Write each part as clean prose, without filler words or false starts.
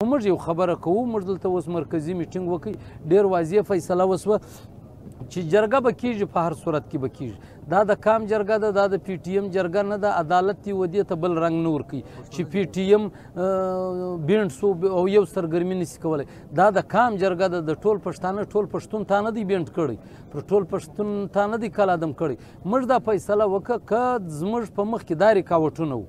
موږ یو خبره کوو، موږ دلته اوس مرکزي میټینګ وکړي، ډېر واضح فیصله وسوه چې جرګه به کېږي، په هر صورت کې به کېږي. دا د کام جرګه ده، دا د پی ټي ایم جرګه نه ده. عدالت یې ودې ته بل رنګ نه ورکوي چې پی ټي ایم بینډ سو او یو سرګرمي نشي کولی. دا د کام جرګه ده، د ټول پښتانه، ټول پښتون تا نه دی بینډ کړی، پر ټول پښتون تا نه دی کلادم کړی. موږ دا فیصله وکړه که زموږ په مخ کې دا رکاوټونه وو،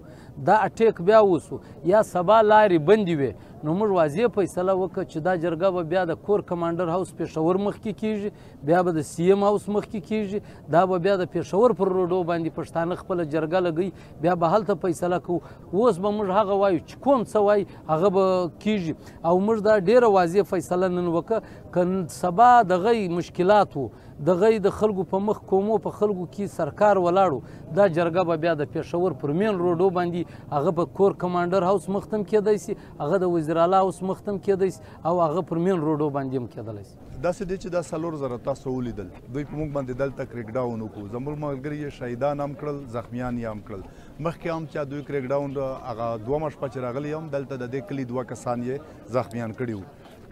دا اټیک بیا وسو یا سبا لارې بندې وې، نو موږ واضح فیصله وکړه چې دا جرګه به بیا د کور کمانډر هاوس پېښور مخکې کېږي، بیا به د سی ایم هاوس مخکې کېږي، دا به بیا د پېښور پر روډو باندې پښتانه خپله جرګه لګوي، بیا به هلته فیصله کوو. اوس به موږ هغه وایو چې کوم څه وایي هغه به کېږي. او موږ دا ډېره واضح فیصله نن وکړه که سبا دغه مشکلات و، دغه د خلکو په مخ کومو په خلکو کې سرکار ولاړو، دا جرګه به بیا د پېښور پر مین روډو باندې هغه په کور کمانډر هاوس مختم کېدی سي، هغه د وزیر اعلی هاوس مختم کېدی سي، او هغه پر مین روډو باندې هم کېدلی سي. داسې دی چې دا 4,000 تاسو ولیدل، دوی په موږ باندې دلته کریک ډاون وکړو. زموږ ملګري یې شهیدان هم کړل، زخمیان یې هم کړل. مخکې هم چې دوی کریک ډاون هغه 2 شپه چې راغلي هم دلته د دې کلي 2 کسان یې زخمیان کړي وو.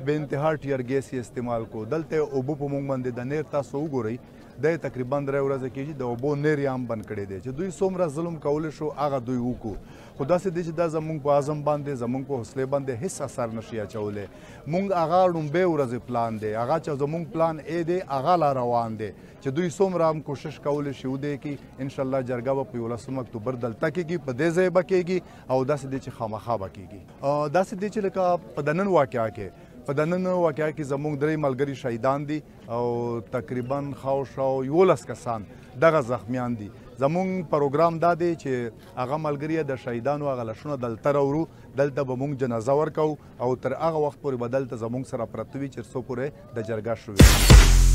بې انتها ټیر ګیس یې استعمال کو. دلته اوبه په موږ باندې د نیر تاسو وګورئ، دی تقریبا 3 ورځې کېږي د اوبو نیر یې هم بند کړی دی. چې دوی څومره ظلم کولی شو هغه دوی وکړو. خو داسې دی چې دا زموږ په عزم باندې، زموږ په حوصلې باندې هېڅ اثر نشي اچولی. موږ هغه لومبۍ ورځې پلان دی، هغه چې زموږ پلان ای دی هغه لا روان دی چې دوی څومره هم کوشش کولی شي ودې کړي. انشاءالله جرګه به په 11 اکتوبر دلته کېږي، په دې ځای به کېږي، او داسې دی چې خامخا به کېږي. داسې دی چې لکه په د نن واقعه کې زموږ 3 ملګري شهیدان دي او تقریبا خاوشاو 11 کسان دغه زخمیان دي. زموږ پروګرام دا دی چې هغه ملګري د شهیدانو هغه لاشونه دلته راوړو، دلته به موږ جنازه ورکوو، او تر هغه وخت پورې به دلته زموږ سره پراته وي چې څو پورې د جرګه شروع وي.